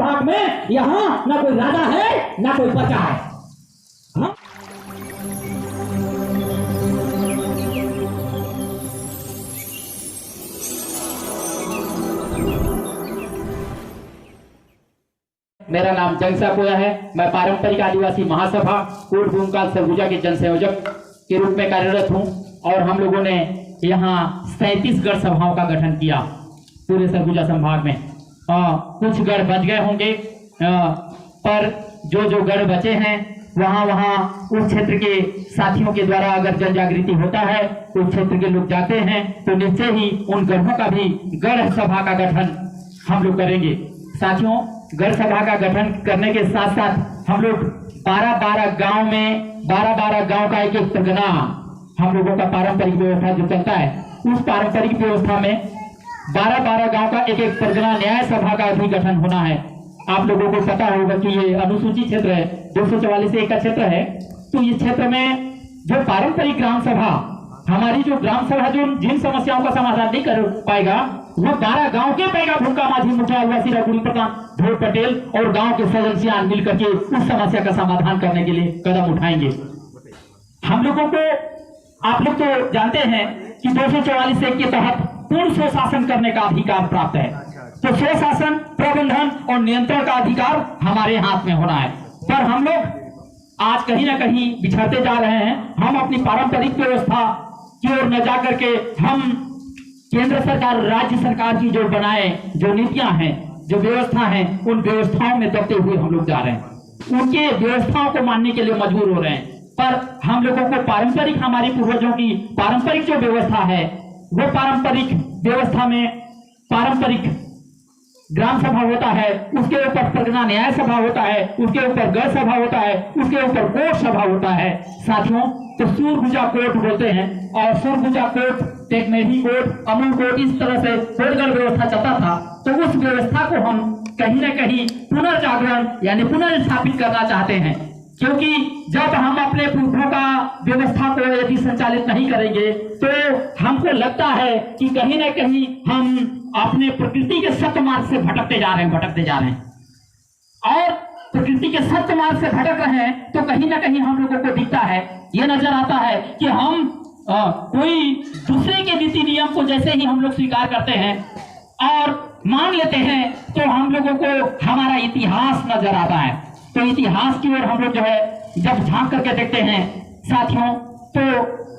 संभाग में यहाँ न कोई राजा है न कोई प्रजा है। हाँ? मेरा नाम जंगसा कोया है। मैं पारंपरिक आदिवासी महासभा कोट भूमकाल सरगुजा के जन संयोजक के रूप में कार्यरत हूं और हम लोगों ने यहाँ 37 गढ़ सभाओं का गठन किया पूरे सरगुजा संभाग में। कुछ गढ़ बच गए होंगे, पर जो गढ़ बचे हैं वहाँ उस क्षेत्र के साथियों के द्वारा अगर जन जागृति होता है, उस क्षेत्र के लोग जाते हैं तो निश्चय ही उन गढ़ों का भी गढ़ सभा का गठन हम लोग करेंगे। साथियों, गढ़ सभा का गठन करने के साथ साथ हम लोग 12-12 गांव में 12-12 गांव का एक परगना, हम लोगों का पारंपरिक व्यवस्था जो चलता है, उस पारंपरिक व्यवस्था में 12-12 गांव का एक परगना न्याय सभा का भी गठन होना है। आप लोगों को पता होगा कि ये अनुसूचित क्षेत्र है, 244A का क्षेत्र है। तो इस क्षेत्र में जो पारंपरिक ग्राम सभा, हमारी जो ग्राम सभा जो जिन समस्याओं का समाधान नहीं कर पाएगा, वो 12 गांव के पैगा भूमका माझी मुखिया वासी रघुरी प्रधान ढोल पटेल और गांव के सदस्य मिलकर के उस समस्या का समाधान करने के लिए कदम उठाएंगे। हम लोगों को, आप लोग तो जानते हैं कि 244 के तहत पूर्ण स्वशासन करने का अधिकार प्राप्त है। तो स्वशासन, प्रबंधन और नियंत्रण का अधिकार हमारे हाथ में होना है। पर हम लोग आज कहीं ना कहीं बिछड़ते जा रहे हैं। हम अपनी पारंपरिक व्यवस्था की ओर न जाकर के हम केंद्र सरकार, राज्य सरकार की जो बनाए जो नीतियां हैं, जो व्यवस्था है, उन व्यवस्थाओं में दबते हुए हम लोग जा रहे हैं। उनके व्यवस्थाओं को मानने के लिए मजबूर हो रहे हैं। पर हम लोगों को पारंपरिक, हमारे पूर्वजों की पारंपरिक जो व्यवस्था है, वो पारंपरिक व्यवस्था में पारंपरिक ग्राम सभा होता है, उसके ऊपर परगना न्याय सभा होता है, उसके ऊपर गढ़ सभा होता है, उसके ऊपर कोट सभा होता है। साथियों, तो सुरगुजा कोट बोलते हैं और सुरगुजा कोट, टेकमेढ़ी कोट, अमूल कोट, इस तरह से कोटगढ़ व्यवस्था चलता था। तो उस व्यवस्था को हम कहीं न कहीं पुनर्जागरण यानी पुनर्स्थापित करना चाहते हैं, क्योंकि जब हम अपने पूर्वों का व्यवस्था को यदि संचालित नहीं करेंगे तो हमको लगता है कि कहीं न कहीं हम अपने प्रकृति के सत्य मार्ग से भटकते जा रहे हैं। और प्रकृति के सत्य मार्ग से भटक रहे हैं तो कहीं ना कहीं हम लोगों को दिखता है, ये नजर आता है कि हम कोई दूसरे के नीति नियम को जैसे ही हम लोग स्वीकार करते हैं और मान लेते हैं, तो हम लोगों को हमारा इतिहास नजर आता है। तो इतिहास की ओर हम लोग जो है जब झांक करके देखते हैं साथियों, तो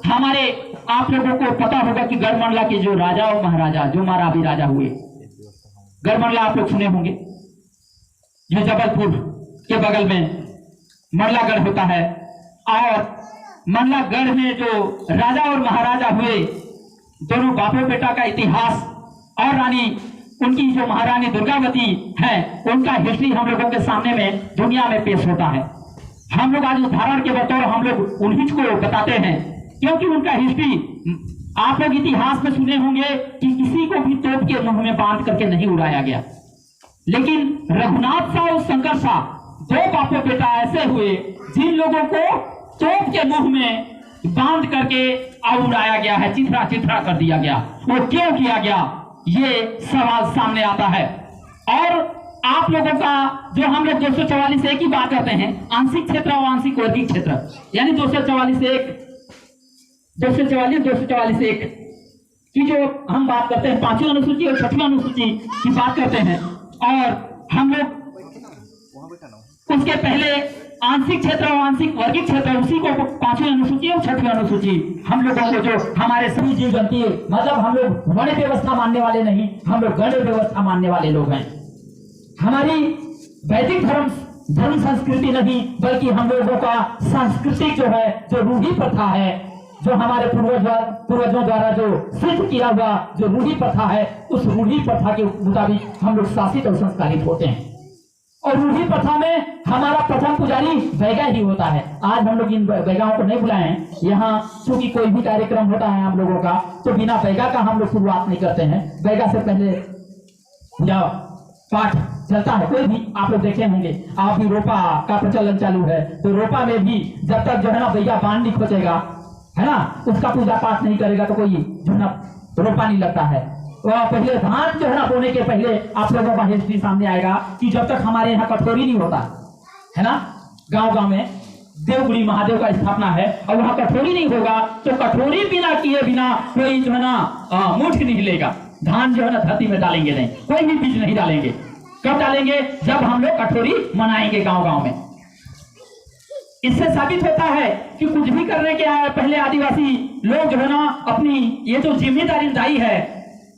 हमारे, आप लोगों को पता होगा कि गढ़मंडला के जो राजा और महाराजा, जो मारावी राजा हुए, गढ़मंडला आप लोग सुने होंगे, जो जबलपुर के बगल में मंडलागढ़ होता है। और मंडलागढ़ में जो राजा और महाराजा हुए, दोनों बापों बेटा का इतिहास, और रानी, उनकी जो महारानी दुर्गावती है, उनका हिस्ट्री हम लोगों के सामने में दुनिया में पेश होता है। हम लोग आज उदाहरण के बतौर हम लोग उन्हीं को बताते हैं, क्योंकि उनका हिस्ट्री आप लोग इतिहास में सुने होंगे कि किसी को भी तोप के मुंह में बांध करके नहीं उड़ाया गया, लेकिन रघुनाथ शाह और शंकर शाह, दो बापों बेटा ऐसे हुए जिन लोगों को तोप के मुंह में बांध करके उड़ाया गया है, चिथड़ा कर दिया गया। वो क्यों किया गया, ये सवाल सामने आता है। और आप लोगों का जो हम लोग 244A की बात करते हैं, आंशिक क्षेत्र और आंशिक वर्गीय क्षेत्र, यानी 244A की जो हम बात करते हैं, 5वीं अनुसूची और 6वीं अनुसूची की बात करते हैं, और हम लोग उसके पहले आंशिक क्षेत्र और आंशिक वर्गीय क्षेत्र, उसी को 5वीं अनुसूची और 6वीं अनुसूची, हम लोगों को जो हमारे सभी जीव जंतु, मतलब हम लोग वर्ण व्यवस्था मानने वाले नहीं, हम लोग गण व्यवस्था मानने वाले लोग हैं। हमारी वैदिक धर्म संस्कृति नहीं, बल्कि हम लोगों का सांस्कृतिक जो है, जो रूढ़ी प्रथा है, जो हमारे पूर्वजों द्वारा जो सिद्ध किया हुआ जो रूढ़ी प्रथा है, उस रूढ़ी प्रथा के मुताबिक हम लोग शासित और संस्कारित होते हैं। और रूढ़ी प्रथा में हमारा प्रथम पुजारी बैगा ही होता है। आज हम लोग इन बैगाओं को नहीं बुलाए हैं यहाँ, क्योंकि कोई भी कार्यक्रम होता है हम लोगों का तो बिना बैगा का हम लोग शुरुआत नहीं करते हैं। बैगा से पहले पूजा पाठ चलता है, कोई भी आप लोग देखे होंगे। आप भी रोपा का प्रचलन चालू है, तो रोपा में भी जब तक जो है ना बैगा बांध नहीं खोचेगा, है ना, उसका पूजा पाठ नहीं करेगा तो कोई जो ना रोपा नहीं लगता है। पहले धान जो है ना बोने के पहले आप लोगों का हिस्ट्री सामने आएगा कि जब तक हमारे यहाँ कठोरी नहीं होता है ना, गांव गांव में देवगुड़ी महादेव का स्थापना है और वहां कठोरी नहीं होगा तो कठोरी बिना किए बिना कोई जो है ना मुठ नहीं लेगा। धान जो है ना धरती में डालेंगे नहीं, कोई भी बीज नहीं डालेंगे। कब डालेंगे? जब हम लोग कठोरी मनाएंगे गांव गांव में। इससे साबित होता है कि कुछ भी करने के पहले आदिवासी लोग जो है ना अपनी ये जो जिम्मेदारी निभाई है,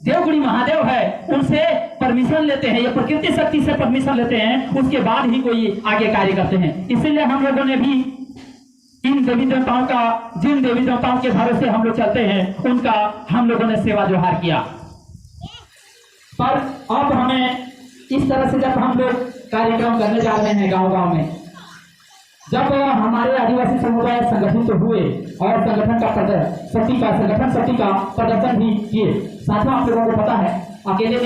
देवगुड़ी महादेव है उनसे परमिशन लेते हैं, ये प्रकृति शक्ति से परमिशन लेते हैं, उसके बाद ही कोई आगे कार्य करते हैं। इसीलिए हम लोगों ने भी इन देवी देवताओं का, जिन देवी देवताओं के भरोसे हम लोग चलते हैं, उनका हम लोगों ने सेवा जोहार किया। पर अब हमें इस तरह से जब हम लोग कार्यक्रम करने जा रहे हैं गांव गांव में, जब हमारे आदिवासी समुदाय संगठित तो हुए और संगठन शक्ति का प्रदर्शन भी किए। साथियों, आप लोगों को पता है अकेले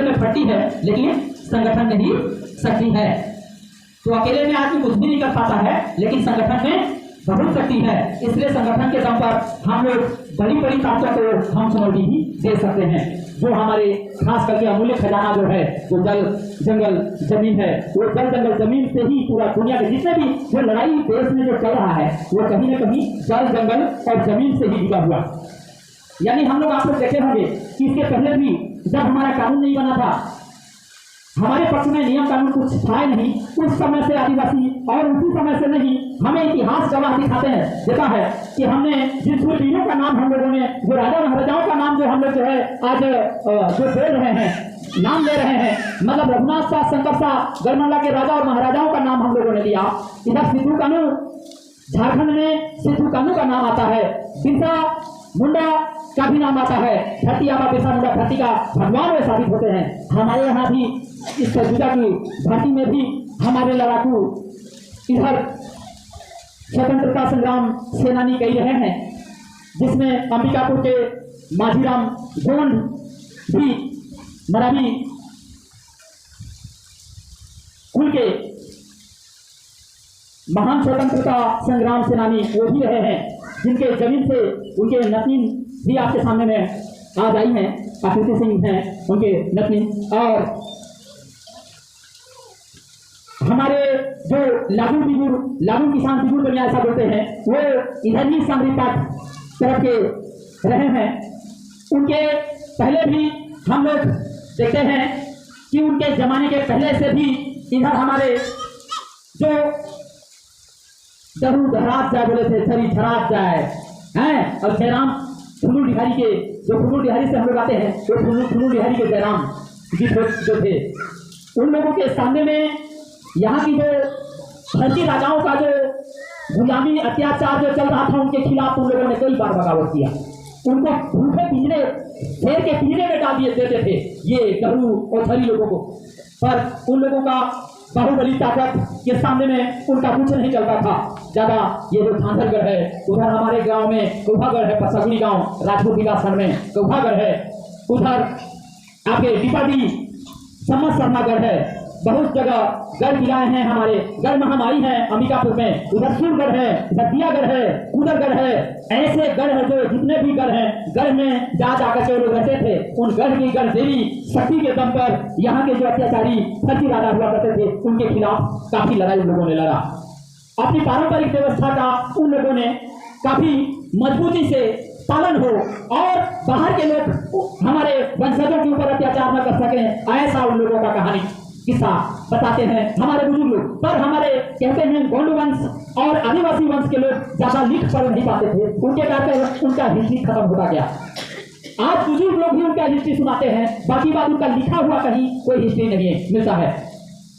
में फटी है लेकिन संगठन में ही शक्ति है। तो अकेले में आदमी कुछ भी नहीं कर पाता है, लेकिन संगठन में बहुत शक्ति है। इसलिए संगठन के दम पर हम लोग बड़ी बड़ी ताकतों को हम समझी भी दे सकते हैं। जो हमारे खास करके अमूल्य खजाना जो है, वो जल जंगल जमीन है, वो जल जंगल जमीन से ही पूरा दुनिया के जितने भी जो लड़ाई देश में जो चल रहा है, वो कहीं न कहीं जल जंगल और जमीन से ही जुड़ा हुआ। यानी हम लोग आप लोग देखे होंगे कि इसके पहले भी जब हमारा कानून नहीं बना था, हमारे पक्ष में नियम कानून कुछ था नहीं, उस समय से आदिवासी और उसी समय से नहीं, हमें इतिहास गवाह दिखाते हैं देता है कि हमने जिन सूरवीरों का नाम हम लोगों ने, जो राजा महाराजाओं का नाम जो हम लोग जो है आज जो बोल रहे हैं, नाम ले रहे हैं, मतलब रघुनाथ शाह, शंकर शाह, गढ़मंडला के राजा और महाराजाओं का नाम हम लोगों ने लिया। इधर सिद्धू कानू, झारखंड में सिद्धू कानू का नाम आता है, बिरसा मुंडा का भी नाम आता है, धरती आबा बिरसा मुंडा धरती का भगवान वे साबित होते हैं। हमारे यहाँ भी इस सरगुजा की धरती में भी हमारे लड़ाकू इधर स्वतंत्रता संग्राम सेनानी कई रहे हैं, जिसमें अंबिकापुर के माझीराम गोंड भी मराठी कुल के महान स्वतंत्रता संग्राम सेनानी वो भी रहे हैं, जिनके जमीन से उनके नतीन भी आपके सामने में आज आई हैं। आकृति सिंह हैं उनके नतीन, और हमारे जो लागू किसान बिगुर बनिया ऐसा बोलते हैं, वो इधर ही सांगरी पाठ तरफ के रहे हैं। उनके पहले भी हम लोग देखते हैं कि उनके जमाने के पहले से भी इधर हमारे जो दरू धरात जाए बोले थे, छरी धरात जाए हैं, और जयराम फुल्लू बिहारी के, जो फुल्लू बिहारी से हम लोग आते हैं, वो फुल्लू बिहारी के जयराम जी जो थे, उन लोगों के सामने में यहाँ की जो भारतीय राजाओं का जो गुलामी अत्याचार जो चल रहा था, उनके खिलाफ उन लोगों ने कई बार बगावत किया। उनको भूखे पिंजरे, शेर के पिंजरे में डाल दिए देते थे ये गरू और छरी लोगों को, पर उन लोगों का बाहुबली ताकत के सामने में उनका कुछ नहीं चलता था। ज्यादा ये जो खांधरगढ़ है, उधर हमारे गांव में कौभागढ़ है, पसगुड़ी गांव राजपूत विकासखंड में कौभागढ़ है, उधर आपके दीपादी समझ शर्मागढ़ है, बहुत जगह गढ़ गिराए हैं हमारे। गढ़ में हम आई हैं अंबिकापुर में, उधर सूरगढ़ है, इधर दियागढ़ है, कुदरगढ़ है, ऐसे गढ़ है जो जितने भी गढ़ हैं, गढ़ में जा जाकर के लोग रहते थे। उन गढ़ की गढ़ देवी शक्ति के दम पर यहाँ के जो अत्याचारी सती राजा हुआ करते थे, उनके खिलाफ काफी लड़ाई उन लोगों ने लड़ा। अपनी पारंपरिक व्यवस्था का उन लोगों ने काफी मजबूती से पालन हो और बाहर के लोग हमारे वंशजों के ऊपर अत्याचार न कर सके, ऐसा उन लोगों का कहानी किस्सा बताते हैं हमारे बुजुर्ग लोग। पर हमारे कहते हैं गोंड वंश और आदिवासी वंश के लोग ज्यादा लिख पढ़ नहीं पाते थे, उनके कारण उनका हिस्ट्री खत्म होता गया। आज बुजुर्ग लोग भी उनका हिस्ट्री सुनाते हैं, बाकी बात उनका लिखा हुआ कहीं कोई हिस्ट्री नहीं मिलता है,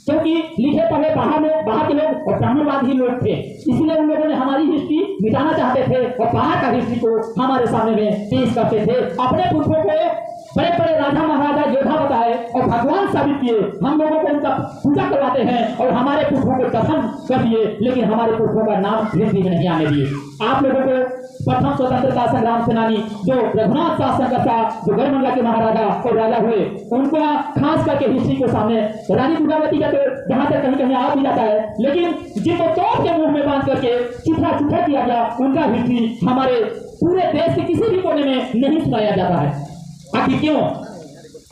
क्योंकि लिखे पढ़े बाहर के लोग और ब्राह्मणवादी लोग थे। इसलिए उन लोगों ने हमारी हिस्ट्री मिटाना चाहते थे और बाहर का हिस्ट्री को हमारे सामने में पेश करते थे। अपने पुरखों को बड़े बड़े राजा महाराजा योद्धा बताए और भगवान साबित किए, हम लोगों को उनका पूजा करवाते हैं और हमारे पुरखों को दफन कर दिए, लेकिन हमारे पुरखों का नाम हिस्ट्री में नहीं आने दिए। आप लोगों को प्रथम स्वतंत्रता संग्राम सेनानी जो रघुनाथ शाह, शंकर शाह, जो गढ़मंडला के महाराजा और राजा हुए, उनका खास करके हिस्ट्री को सामने रानी दुर्गावती का तो जहाँ तक कहीं कहीं आ भी जाता है, लेकिन जिनको तोड़ के मुंह में बांध करके चूठा किया गया, उनका हिस्ट्री हमारे पूरे देश के किसी भी कोने में नहीं सुनाया जाता है। आखिर क्यों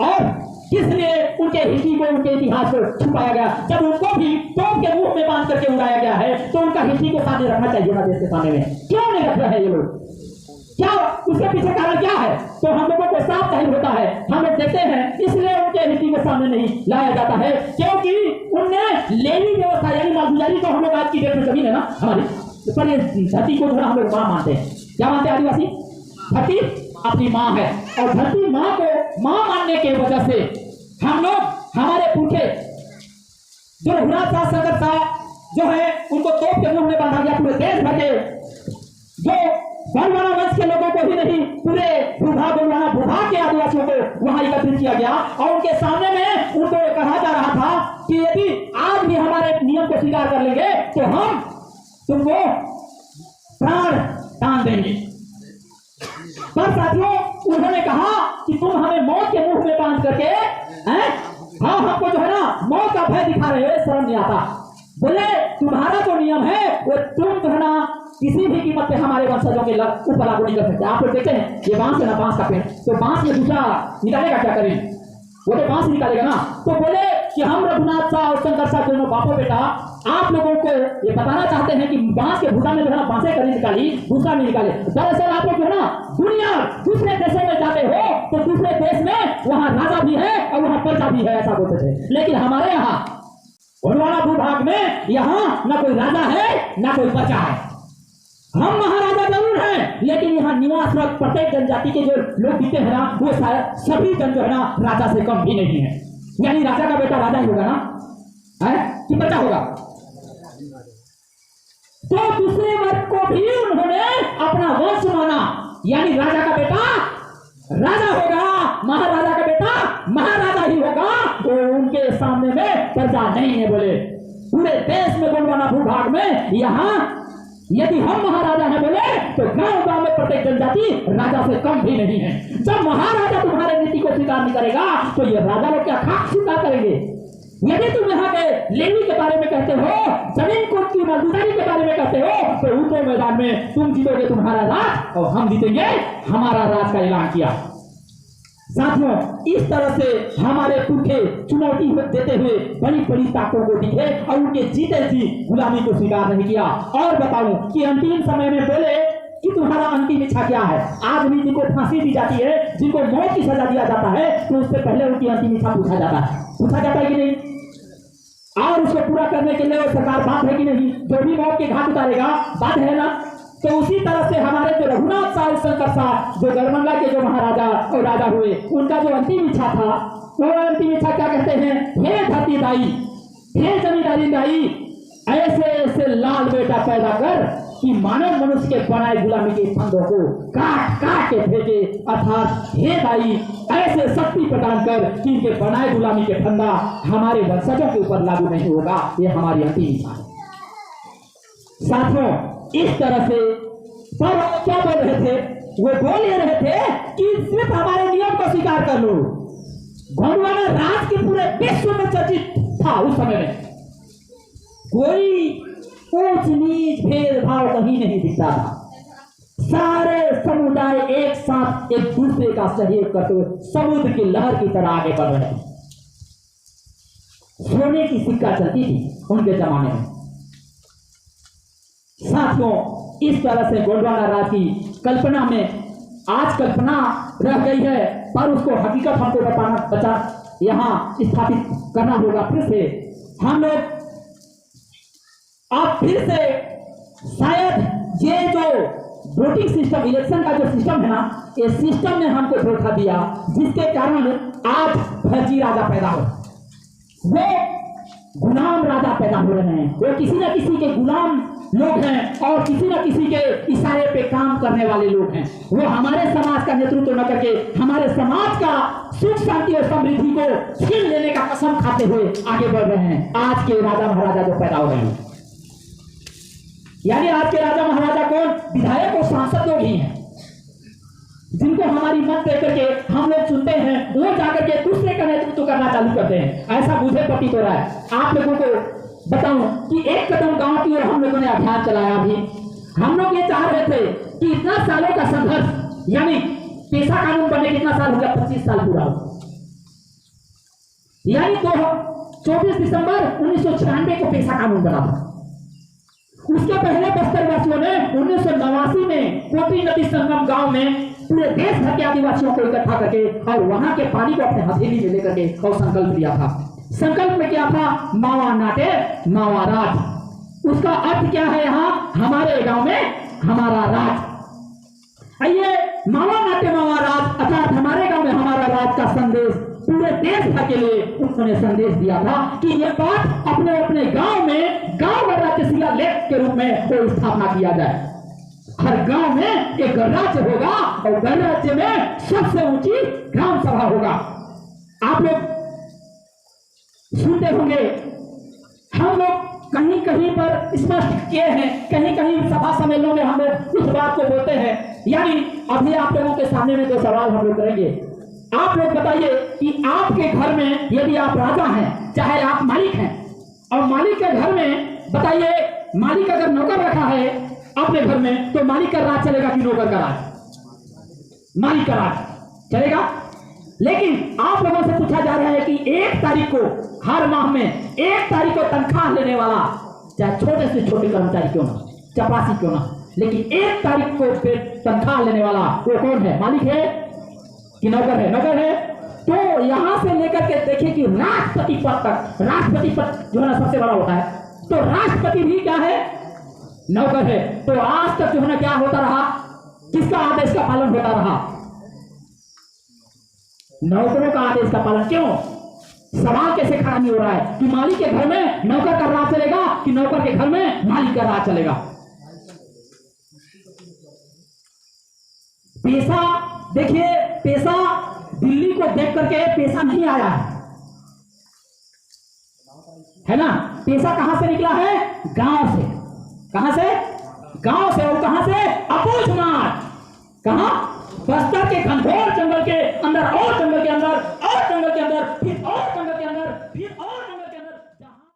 और किसने उनके हिस्ट्री को, उनके इतिहास को छुपाया गया, जब उनको भी तोप के मुंह में बांध करके उड़ाया गया है तो उनका हिस्ट्री को सामने रखना चाहिए ना देश के सामने में। क्यों नहीं रख रहे हैं ये लोग? क्या उसके पीछे कारण क्या है? तो हम लोगों को साफ जाहिर होता है, हम लोग देखते हैं, इसलिए उनके हिस्ट्री को सामने नहीं लाया जाता है क्योंकि उनने लेवी व्यवस्था यानी मालगुजारी, जो हम लोग आज की डेट में जमीन है ना हमारी, पर ये धरती को थोड़ा हम लोग मां मानते हैं। क्या मानते हैं आदिवासी? धरती अपनी माँ है और धरती माँ को माँ मानने की वजह से हम लोग, हमारे पुरखे जो रघुनाथ साहब, शंकर साहब जो है, उनको तोप के मुंह में बांधा गया। पूरे देश भर के जो गोंडवाना वंश के लोगों को ही नहीं, पूरे गोंडवाना भूभाग के आदिवासियों को वहां एकत्रित किया गया और उनके सामने में उनको कहा जा रहा था कि यदि आज भी हमारे नियम को स्वीकार कर लेंगे तो हम तुमको प्राण दान देंगे। पर साथियों, उन्होंने कहा कि तुम हमें मौत के मुंह में बांध करके हाँ हमको जो है ना मौत का भय दिखा रहे हो, शर्म नहीं आता। बोले तुम्हारा जो नियम है वो तुम जो है ना किसी भी कीमत पे हमारे वंशजों के ऊपर लागू नहीं कर सकते। आप लोग देखते हैं ये बांस है ना, बांस का पेड़, तो बांस में दूसरा निकालेगा क्या करें? वो तो बांस निकालेगा ना। तो बोले कि हम रघुनाथ साहब और शंकर साहब दोनों बापों बेटा आप लोगों को ये बताना चाहते हैं कि बांस के भूसा में जो है ना बांसे करी निकाली, दूसरा नहीं निकाले। दरअसल आप लोग जो है ना दुनिया दूसरे देशों में जाते हो तो दूसरे देश में वहां राजा भी है और वहां प्रजा भी है, ऐसा बोलते थे। लेकिन हमारे यहाँ गोंडवाना भूभाग में यहाँ न कोई राजा है न कोई प्रजा है। हम महाराजा जरूर हैं लेकिन यहाँ निवासरत प्रत्येक जनजाति के जो लोग दिखते हैं ना वो सभी जन जो है ना राजा से कम भी नहीं है। यानी राजा का बेटा राजा ही होगा ना, है कि प्रजा होगा? तो दूसरे वर्ग को भी उन्होंने अपना वंश माना, यानी राजा का बेटा राजा होगा, महाराजा का बेटा महाराजा ही होगा। तो उनके सामने में प्रजा नहीं है। बोले पूरे देश में गोंडवाना भूभाग में यहाँ यदि हम महाराजा हैं बोले तो गांव गांव में प्रत्येक जनजाति राजा से कम भी नहीं है। जब महाराजा तुम्हारे नीति को स्वीकार नहीं करेगा तो ये राजा लोग क्या खाक स्वीकार करेंगे? यदि तुम यहाँ के लेवी के बारे में कहते हो, जमीन को की मालगुजारी के बारे में कहते हो, तो ऊंचे मैदान में तुम जीतोगे तुम्हारा राज और हम जीतेंगे हमारा राज का ऐलान किया। साथियों, इस तरह से हमारे पुरखे चुनौती देते हुए बड़ी बड़ी ताकतों को दिखे और उनके जीते जी गुलामी को स्वीकार नहीं किया। और बताऊं कि अंतिम समय में बोले कि तुम्हारा अंतिम इच्छा क्या है? आज भी जिनको फांसी दी जाती है, जिनको मौत की सजा दिया जाता है, तो उससे पहले उनकी अंतिम इच्छा पूछा जाता है कि नहीं? और उसको पूरा करने के लिए सरकार बात है कि नहीं? जो भी मौत के घाट उतारेगा बात है ना। तो उसी तरह से हमारे जो रघुनाथ साहब, शंकर साहब, जो गढ़मंडला के जो महाराजा और राजा हुए, उनका जो अंतिम इच्छा था, वो अंतिम इच्छा क्या कहते हैं? हे धरती दाई, हे जमींदारी दाई, ऐसे ऐसे लाल बेटा पैदा कर कि मानव मनुष्य के बनाए गुलामी के फंदों को काट काट के फेंके। अर्थात हे दाई, ऐसे शक्ति प्रदान कर कि इनके बनाए गुलामी के फंदा हमारे वंशजों के ऊपर लागू नहीं होगा। ये हमारी अंतिम इच्छा है। साथियों, इस तरह से पर क्या बोल रहे थे? वो बोल ये रहे थे कि सिर्फ हमारे नियम को स्वीकार कर लो। गोंडवाना राज के पूरे विश्व में चर्चित था उस समय में। कोई ऊंच नीच भेदभाव कहीं नहीं दिखता था। सारे समुदाय एक साथ एक दूसरे का सहयोग करते हुए समुद्र की लहर की तरह आगे बढ़ रहे थे। सोने की सिक्का चलती थी उनके जमाने में। साथियों, इस तरह से गोंडवाना राज की कल्पना में आज कल्पना रह गई है, पर उसको हकीकत हमको बचा यहाँ स्थापित करना होगा। फिर से हम लोग अब फिर से शायद ये जो वोटिंग सिस्टम, इलेक्शन का जो सिस्टम है ना, ये सिस्टम ने हमको धोखा दिया, जिसके कारण आज फर्जी राजा पैदा हो, वो गुलाम राजा पैदा हो रहे हैं। वो किसी न किसी के गुलाम लोग हैं और किसी न किसी के इशारे पे काम करने वाले लोग हैं। वो हमारे समाज का नेतृत्व न करके हमारे समाज का सुख शांति और समृद्धि को छीन लेने का कसम खाते हुए आगे बढ़ रहे हैं। आज के राजा महाराजा जो पैदा हो रहे हैं, यानी आज के राजा महाराजा कौन? विधायक और सांसद लोग ही हैं, जिनको हमारी मत देकर के हम लोग सुनते हैं, वो जाकर के दूसरे का नेतृत्व करना चालू करते हैं। ऐसा मुझे प्रतीत हो रहा है। आप लोगों को बताऊं कि एक कदम गांव की ओर हम लोगों ने अभियान चलाया। अभी हम लोग ये चाह रहे थे कि इतना सालों का संघर्ष, यानी पेशा कानून बनने कितना साल हो गया, 25 साल पूरा हो, यानी तो 24 दिसंबर 1996 को पेशा कानून बना था। उसके पहले बस्तर वासियों ने 1989 में कोटी नदी संगम गांव में पूरे देश भर के आदिवासियों को इकट्ठा करके और वहां के पानी को अपने हथेली में लेकर के और संकल्प लिया था। संकल्प में क्या था, मावा नाटे मावा राज। उसका अर्थ क्या है, यहाँ हमारे गांव में हमारा राज। आइए, मावा नाटे मावा राज अर्थात हमारे गांव में हमारा राज का संदेश पूरे देश भर के लिए उन्होंने संदेश दिया था कि ये बात अपने अपने गांव में गांव गणराज्य शिलालेख के रूप में कोई स्थापना किया जाए। हर गांव में एक गणराज्य होगा और गणराज्य में सबसे ऊंची ग्राम सभा होगा। आप लोग सुनते होंगे, हम लोग कहीं कहीं पर स्पष्ट किए हैं, कहीं कहीं सभा सम्मेलनों में हम लोग उस बात को बोलते हैं। यानी अभी आप लोगों के सामने में 2 सवाल हम लोग करेंगे। आप लोग बताइए कि आपके घर में यदि आप राजा हैं, चाहे आप मालिक हैं, और मालिक के घर में बताइए, मालिक अगर नौकर रखा है अपने घर में, तो मालिक का राज चलेगा कि नौकर का राज? मालिक का राज चलेगा। लेकिन आप लोगों से पूछा जा रहा है कि 1 तारीख को हर माह में 1 तारीख को तनख्वाह लेने वाला, चाहे छोटे से छोटे कर्मचारी क्यों ना, चपरासी क्यों ना, लेकिन 1 तारीख को तनख्वाह लेने वाला वो कौन है, मालिक है कि नौकर है? नौकर है। तो यहां से लेकर के देखिए कि राष्ट्रपति पद तक, राष्ट्रपति पद जो है ना सबसे बड़ा होता है, तो राष्ट्रपति भी क्या है, नौकर है। तो आज तक जो है ना क्या होता रहा, किसका आदेश का पालन होता रहा? नौकरों का आदेश का पालन। क्यों? सवाल कैसे खड़ा नहीं हो रहा है कि मालिक के घर में नौकर का राज चलेगा कि नौकर के घर में मालिक का राज चलेगा? पेशा देखिए, पेशा दिल्ली को देख करके पेशा नहीं आया है ना। पेशा कहां से निकला है? गांव से। कहां से? गांव से। और कहां से? अबूझमार। कहां? बस्तर के घनघोर जंगल के अंदर और जंगल के अंदर और जंगल के अंदर फिर